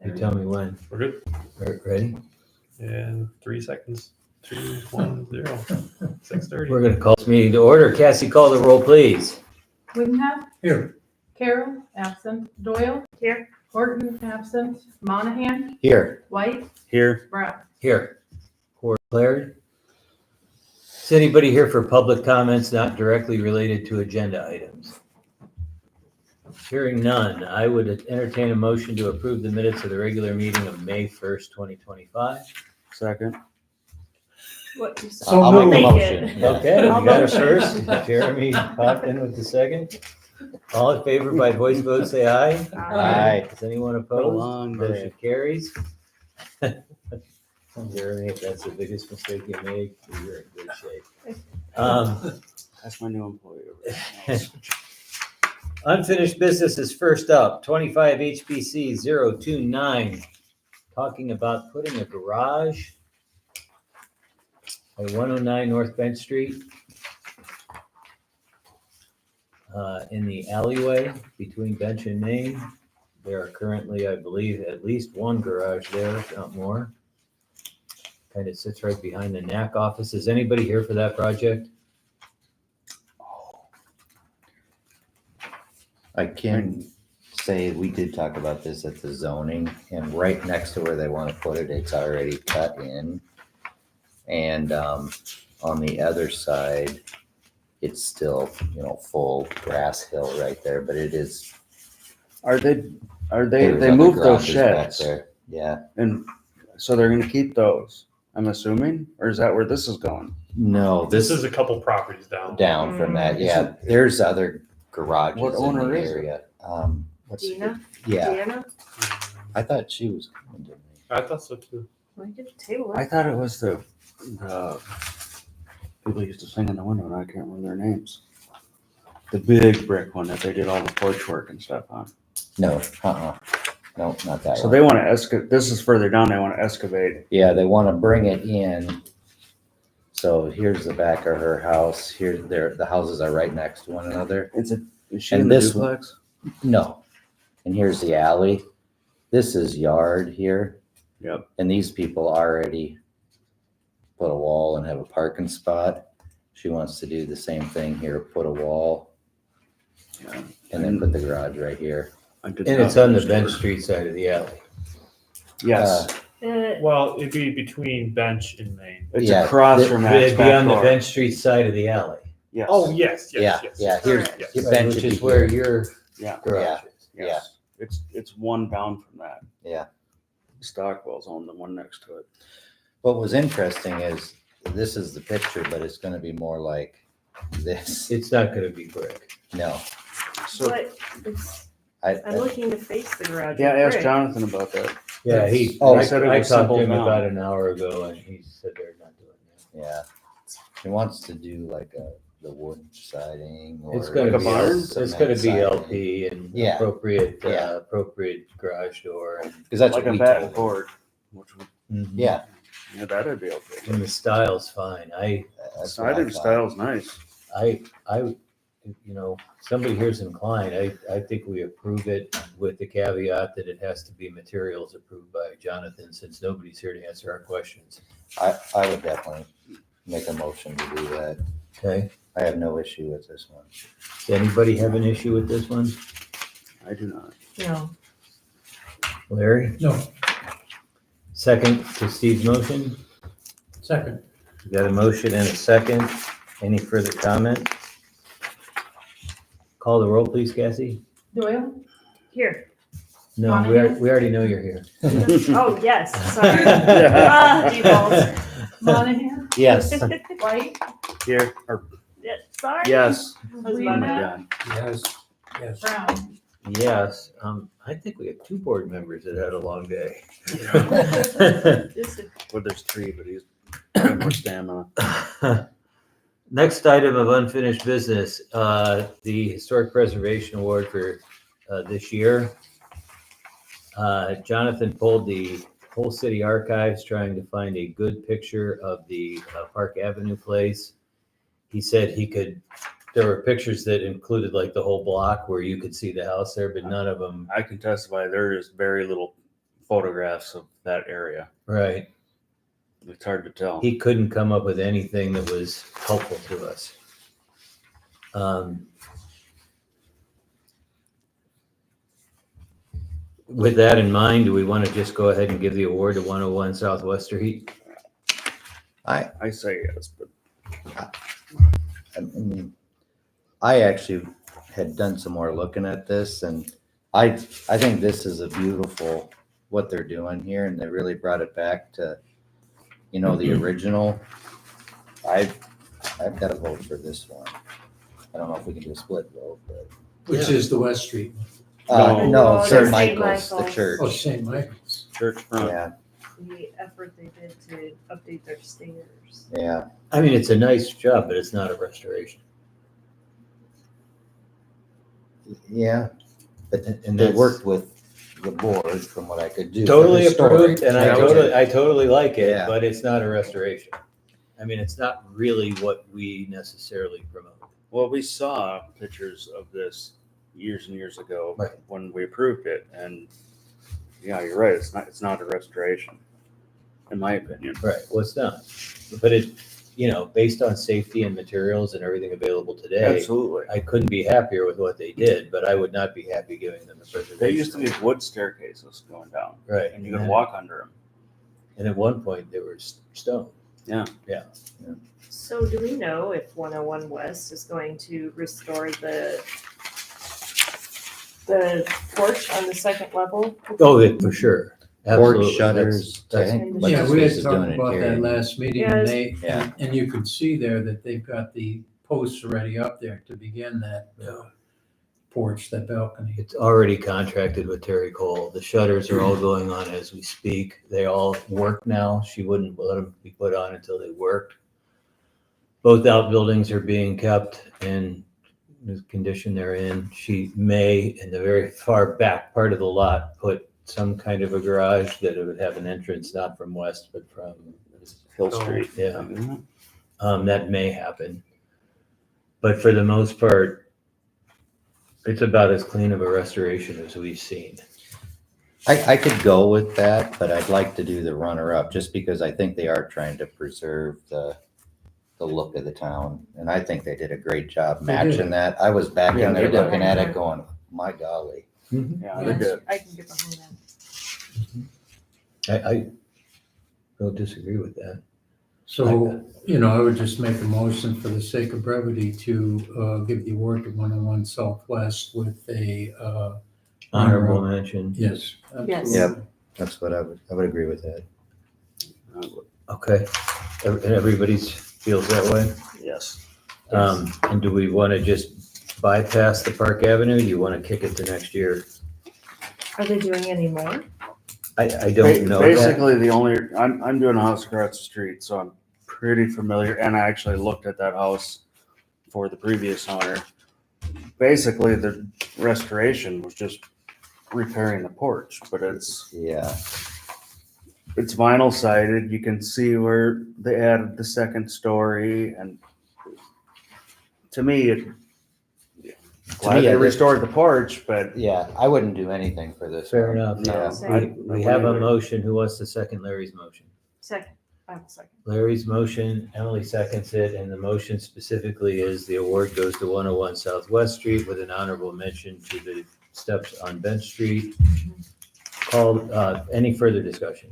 You tell me when. We're good. Ready? And 3 seconds. 2, 1, 0. 6:30. We're going to call this meeting to order. Cassie, call the roll, please. Woodenham. Here. Carroll, absent. Doyle. Here. Horton, absent. Monahan. Here. White. Here. Brown. Here. Court declared. Is anybody here for public comments not directly related to agenda items? Hearing none, I would entertain a motion to approve the minutes of the regular meeting of May 1st, 2025. Second. What you So I'll moved. make Motion. it. Okay, we I'll got it motion. first. Jeremy popped in with the second. All in favor by voice vote, say aye. Aye. Does anyone Long opposed? Motion day. carries. Jeremy, if that's the biggest mistake you make, you're in good shape. That's my new employee. Unfinished business is first up, 25 HBC 029, talking about putting a garage at 109 North Bench Street in the alleyway between Bench and Main. There are currently, I believe, at least one garage there, if not more. Kind of sits right behind the NAC office. Is anybody here for that project? I can say we did talk about this at the zoning, and right next to where they want to put it, it's already cut in. And on the other side, it's still, full grass hill right there, but it is. They there's other moved those garages back sheds, there. Yeah. and so they're gonna keep those, I'm assuming, or is that where this is going? No, This is a couple properties down. down from that. Yeah, there's other garages What in owner the is it? area. What's Dina? Yeah, Diana? I thought she was coming to me. I thought so too. We could table I it. thought it was the people used to sing in the window, and I can't remember their names. The big brick one that they did all the porch work and stuff on. No, no, not that So one. they want to excavate. This is further down. They want to excavate. Yeah, they want to bring it in. So here's the back of her house. Here's the houses are right next to one another. Is she And in the this duplex? No. And here's the alley. This is yard here. Yep. And these people already put a wall and have a parking spot. She wants to do the same thing here, put a wall Yeah. and then put the garage right here. I did And not it's on the understand. Bench Street side of the alley. Yes, Well, it'd be between Bench and Main. it's yeah, across It'd from that be on the door. Bench Street side of the alley, Yes. Oh, yes, Yeah, yes, yes. yeah, here's Correct. Yes. your right, bench which would is be where here. your Yeah. garage is. Yes. It's one down from that. Yeah. Stockwell's on the one next to it. What was interesting is this is the picture, but it's gonna be more like this. It's not gonna be brick. No. So But it's, I I'm looking to face the garage. yeah, with ask brick. Jonathan about that. Yeah, Oh, I he said it talked was to simple him now. about an hour ago and he said they're not doing that. Yeah. He wants to do like the wood siding or. It's gonna Like a be, barn? it's gonna cement be siding. LP and Yeah. appropriate, Yeah. appropriate garage door. Cause that's Like what a we back told him. board. Which would, Yeah. yeah, that'd be okay. And the style's fine. That's what I Siding thought. style's nice. Somebody here's inclined, I think we approve it with the caveat that it has to be materials approved by Jonathan, since nobody's here to answer our questions. I would definitely make a motion to do that. Okay, I have no issue with this one. does anybody have an issue with this one? I do not. No, Larry? No. Second to Steve's motion? Second. We got a motion and a second. Any further comment? Call the roll, please, Cassie. Doyle. here. No, Monahan? we already know you're here. Oh, yes, sorry. Default. Monahan. Yes. White. Here, or, Yeah, sorry. yes. I was about Woodenham. Done. Yes. Brown. Yes, I think we have 2 board members that had a long day. Just a- Well, there's 3, but he's got more stamina. Next item of unfinished business, the Historic Preservation Award for this year. Jonathan pulled the whole city archives trying to find a good picture of the Park Avenue place. He said there were pictures that included like the whole block where you could see the house there, but none of them. I can testify there is very little photographs of that area. Right. It's hard to tell. He couldn't come up with anything that was helpful to us. With that in mind, do we want to just go ahead and give the award to 101 Southwest Street? I say yes, but I mean, I actually had done some more looking at this, and I think this is a beautiful, what they're doing here, and they really brought it back to, the original. I've got to vote for this one. I don't know if we can do a split vote, but. Which is the West Street. No. No, Oh, St. St. Michael's, the Michael's. church. Oh, St. Michael's. church front. Yeah, The effort they did to update their stairs. yeah. I mean, it's a nice job, but it's not a restoration. Yeah, but And they that's worked with the board from what I could do. for totally the story. approved, and Yeah, I totally like it, Yeah. but it's not a restoration. I mean, it's not really what we necessarily promote. Well, we saw pictures of this years and years ago Right. when we approved it, and yeah, you're right. It's not a restoration, in my opinion. Right, well, it's not. But it, based on safety and materials and everything available today, Absolutely. I couldn't be happier with what they did, but I would not be happy giving them a preservation. They used to be wood staircases going down, Right. and you could walk under them. And at one point, they were stone. So do we know if 101 West is going to restore the porch on the second level? Oh, for sure. Absolutely. Porch shutters. I That's- think Yeah, Yeah, what's we his had face is talked doing it about here. that last meeting, Yes. Yeah. and you could see there that they've got the posts already up there to begin that porch, that balcony. It's already contracted with Terry Cole. The shutters are all going on as we speak. They all work now. She wouldn't let them be put on until they worked. Both outbuildings are being kept in the condition they're in. She may, in the very far back part of the lot, put some kind of a garage that it would have an entrance, not from west, but from, Hill Street. yeah. Mhm. That may happen. But for the most part, it's about as clean of a restoration as we've seen. I could go with that, but I'd like to do the runner-up just because I think they are trying to preserve the look of the town. And I think they did a great job They did. matching that. I was back Yeah, in there they did. looking at it going, my golly. Yeah, they Yes, did. I can get behind that. I don't disagree with that. So, I would just make a motion for the sake of brevity to give the award to 101 Southwest with a, Honorable mention. yes. Yes. absolutely. Yep. That's what I would agree with that. Okay. Everybody feels that way? Yes. And do we want to just bypass the Park Avenue? Do you want to kick it to next year? Are they doing any more? I don't know that. Basically, I'm doing a house across the street, so I'm pretty familiar, and I actually looked at that house for the previous owner. Basically, the restoration was just repairing the porch, but it's Yeah. vinyl sided. You can see where they added the second story, and to me, glad they restored the porch, but Yeah, I wouldn't do anything for this. Fair one. enough. no, Same. We have a motion. Who wants to second Larry's motion? Second, I have a second. Larry's motion, Emily seconds it, and the motion specifically is the award goes to 101 Southwest Street with an honorable mention to the steps on Bench Street. Called, any further discussion?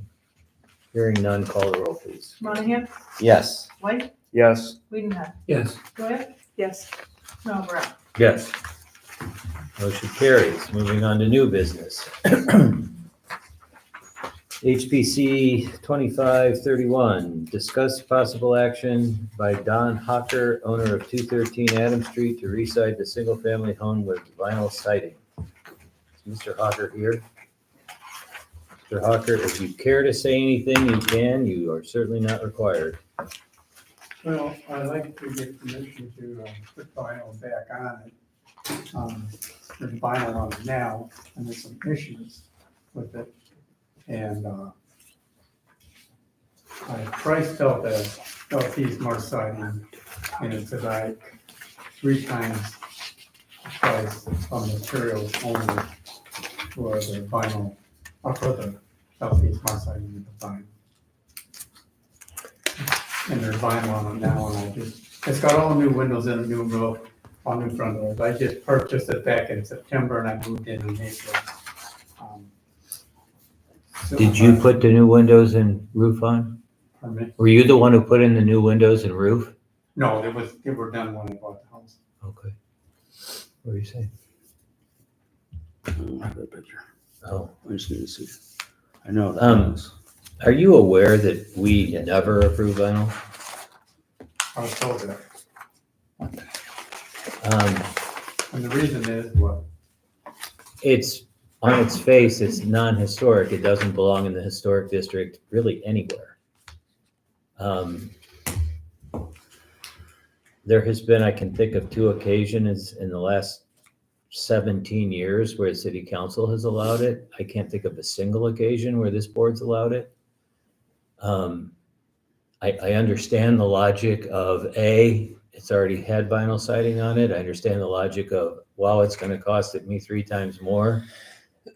Hearing none, call the roll, please. Monahan? Yes. White? yes, Wiedenhoff? Yes, Goya? Yes. Brown? Yes. Motion carries. Moving on to new business. HPC 2531, discuss possible action by Don Hawker, owner of 213 Adams Street, to reside the single-family home with vinyl siding. Is Mr. Hawker here? Mr. Hawker, if you care to say anything, you can. You are certainly not required. Well, I'd like to get permission to put vinyl back on it. There's vinyl on it now, and there's some issues with it. And I priced out the LP Smart Siding, and it's like 3 times the price of materials only for the vinyl, or for the southeast north side of the vinyl. And there's vinyl on it now, and it's got all new windows and a new roof, all new front doors. I just purchased it back in September and I moved in April. Did you put the new windows and roof on? Pardon me? Were you the one who put in the new windows and roof? No, they were done when I bought the house. Okay. What are you saying? I don't have that picture. Oh, I just need to see. I know that. Um, are you aware that we Yes. never approve vinyl? I was told that. Um, And the reason is what? it's, on its face, it's non-historic. It doesn't belong in the historic district really anywhere. There has been, I can think of 2 occasions in the last 17 years where the city council has allowed it. I can't think of a single occasion where this board's allowed it. I understand the logic of it's already had vinyl siding on it. I understand the logic of, wow, it's gonna cost me 3 times more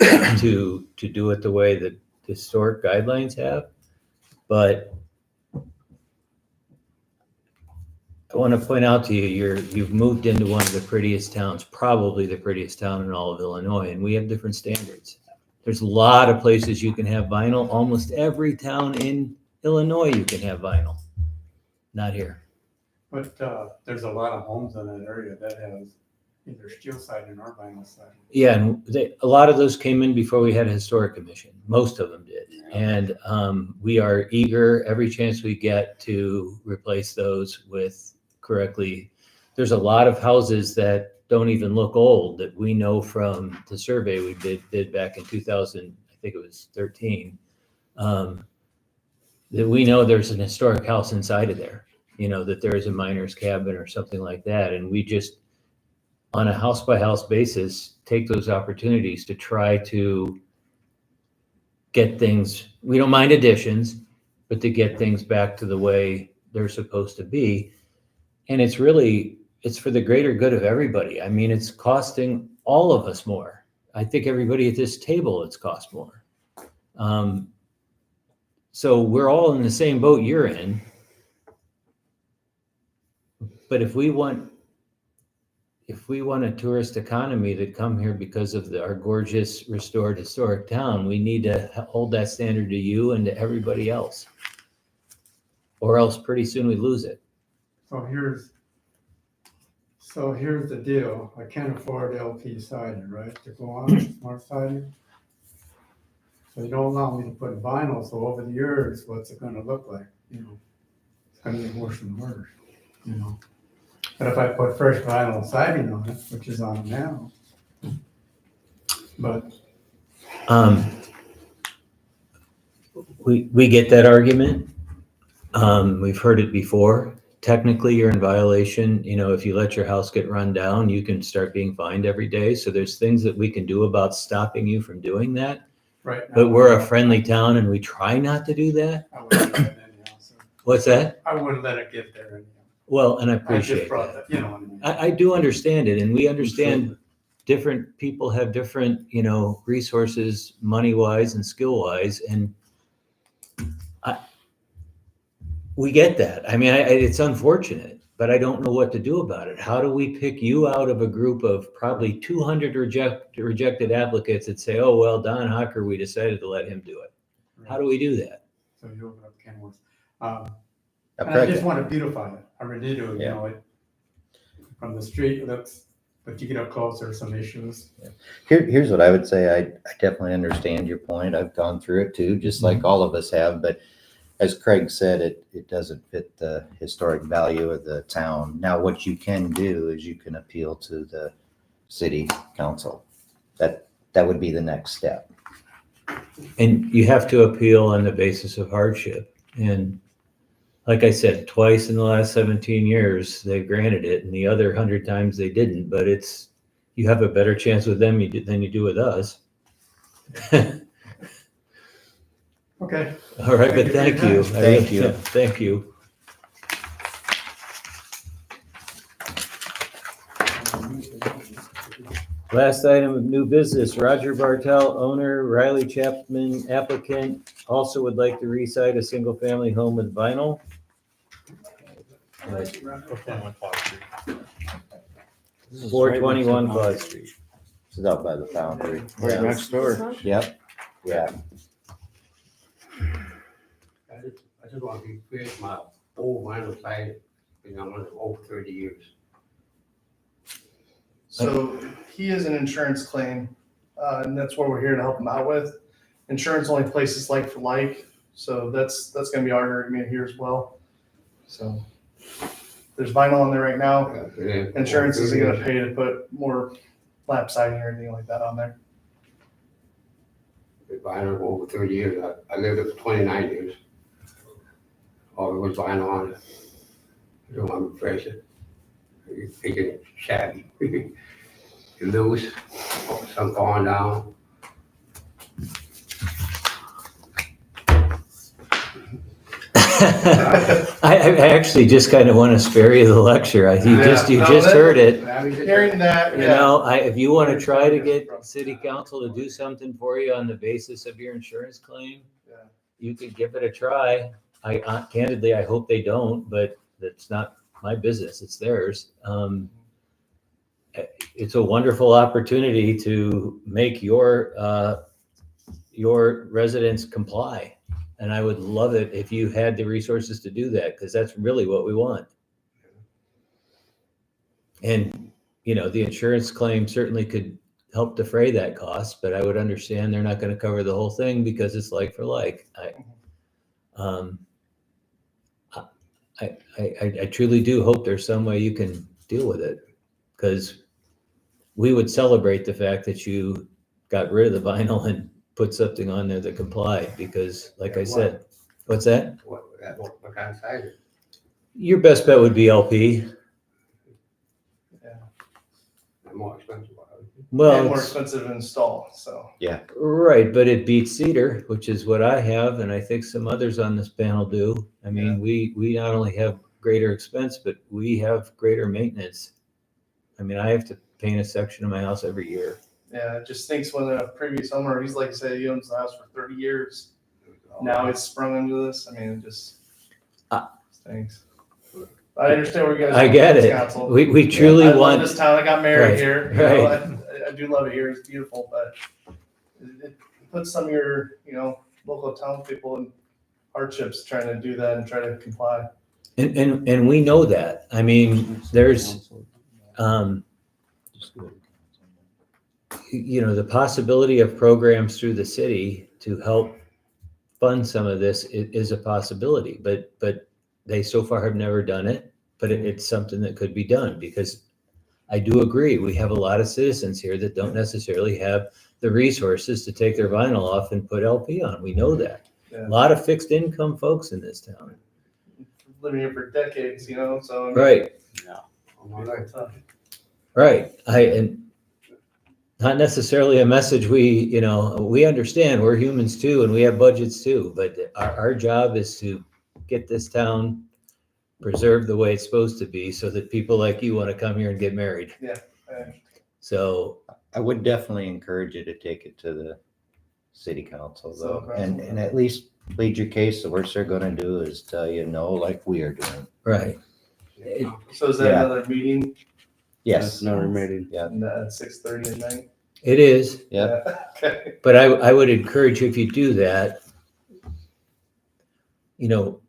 to do it the way that the historic guidelines have. But I want to point out to you, you've moved into one of the prettiest towns, probably the prettiest town in all of Illinois, and we have different standards. There's a lot of places you can have vinyl. Almost every town in Illinois you can have vinyl. Not here. But there's a lot of homes in that area that has either steel siding or vinyl siding. Yeah, and a lot of those came in before we had a historic commission. Most of them did. And we are eager every chance we get to replace those with correctly. There's a lot of houses that don't even look old that we know from the survey we did back in 2000, I think it was 13, that we know there's an historic house inside of there, that there is a miner's cabin or something like that. And we just, on a house by house basis, take those opportunities to try to get things, we don't mind additions, but to get things back to the way they're supposed to be. And it's for the greater good of everybody. I mean, it's costing all of us more. I think everybody at this table, it's cost more. So we're all in the same boat you're in. But if we want a tourist economy to come here because of our gorgeous restored historic town, we need to hold that standard to you and to everybody else. Or else pretty soon we lose it. So here's the deal. I can't afford LP siding, right, to go on smart siding. So you don't allow me to put vinyl. So over the years, what's it going to look like? It's going to get worse and worse. But if I put fresh vinyl siding on it, which is on now, but we get that argument. We've heard it before. Technically, you're in violation. If you let your house get run down, you can start being fined every day. So there's things that we can do about stopping you from doing that. right now, But we're a friendly town and we try not to do that. I wouldn't let it anyhow. So What's that? I wouldn't let it get there anyhow. Well, and I I just appreciate brought that. that, what I mean. I do understand it, and we understand different people have different, resources, money-wise and skill-wise, and we get that. I mean, it's unfortunate, but I don't know what to do about it. How do we pick you out of a group of probably 200 rejected applicants that say, oh, well, Don Hocker, we decided to let him do it? How do we do that? So you open up can of worms. Now, And I Craig, just want to beautify it. I really do, Yeah. From the street, it looks, but you get up close, there's some issues. here's what I would say. I definitely understand your point. I've gone through it too, just like all of us have. But as Craig said, it doesn't fit the historic value of the town. Now, what you can do is you can appeal to the city council. That would be the next step. And you have to appeal on the basis of hardship. And like I said, twice in the last 17 years, they granted it, and the other 100 times they didn't. But you have a better chance with them than you do with us. Okay. All right, but thank you. Thank you. Thank you. Last item of new business, Roger Bartel, owner, Riley Chapman, applicant, also would like to resite a single-family home with vinyl. What's that one, Clark Street? This is 421 right Claude next to Street. This is out by the foundry. Right Yeah. next door. Yep, yeah. I just want to create my old vinyl side, you know, I'm on over 30 years. So he has an insurance claim, and that's what we're here to help him out with. Insurance only places like for like, so that's gonna be our argument here as well. So there's vinyl on there right now. Insurance isn't gonna pay to put more lap siding or anything like that on there. Vinyl for over 30 years. I lived there for 29 years. All it was vinyl on it. I don't want to refresh it. It's getting shabby. It's loose, some falling down. I actually just kind of want to spare you the lecture. You just heard it. Hearing that, You know, if you want to try to get city council to do something for you on the basis of your insurance claim, Yeah. you could give it a try. Candidly, I hope they don't, but that's not my business. It's theirs. It's a wonderful opportunity to make your residents comply. And I would love it if you had the resources to do that, because that's really what we want. And, you know, the insurance claim certainly could help defray that cost, but I would understand they're not going to cover the whole thing because it's like for like. I truly do hope there's some way you can deal with it, because we would celebrate the fact that you got rid of the vinyl and put something on there that complied, because like I said, what's that? What kind of size is it? Your best bet would be LP. They're more expensive. And Well, more it's- expensive to install, so. right, but it beats cedar, which is what I have, and I think some others on this panel do. I mean, we not only have greater expense, but we have greater maintenance. I mean, I have to paint a section of my house every year. Yeah, it just stinks when a previous owner, he's like I said, he owns the house for 30 years. Now it's sprung into this. I mean, it just stinks. I understand where you guys. I get it. Council. We truly I love want, this town. I got married Right, here. You know, I do love it here. It's beautiful, but it puts some of your, you know, local townspeople in hardships trying to do that and try to comply. and we know that. I mean, there's, you know, the possibility of programs through the city to help fund some of this is a possibility, but they so far have never done it, but it's something that could be done, because I do agree, we have a lot of citizens here that don't necessarily have the resources to take their vinyl off and put LP on. We know that. Yeah. A lot of fixed income folks in this town. Living here for decades, you know, so. I mean, Right, it's tough. right. And not necessarily a message we understand, we're humans too, and we have budgets too, but our job is to get this town preserved the way it's supposed to be, so that people like you want to come here and get married. Yeah. So, I would definitely encourage you to take it to the city council though, So, and at least plead your case. The worst they're gonna do is tell you no, like we are doing. right. So is that Yeah. another meeting Yes, Never meeting. at 6:30 at night? It is, yeah, Okay. but I would encourage you, if you do that, you know,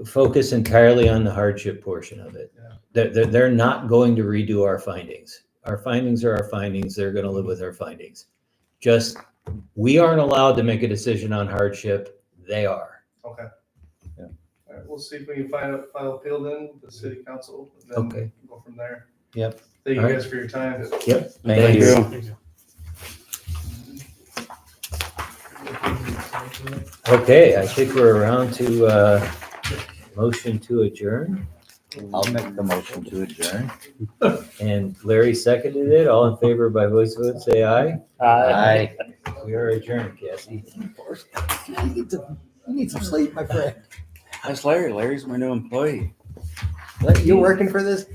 focus entirely on the hardship portion of it. They're not going to redo our findings. Our findings are our findings. They're going to live with our findings. Just, we aren't allowed to make a decision on hardship. They are. Okay. Yeah. All right, we'll see if we can file appeal then, with the city council, and then Okay. go from there. Yep. Thank you All right. guys for your time. Yep. Thank Thanks. you. Okay, I think we're around to motion to adjourn, I'll make the motion to adjourn. and Larry seconded it. All in favor by voice vote, say aye. Aye. We are adjourned, Cassie. You need some sleep, my friend. That's Larry. Larry's my new employee. You're working for this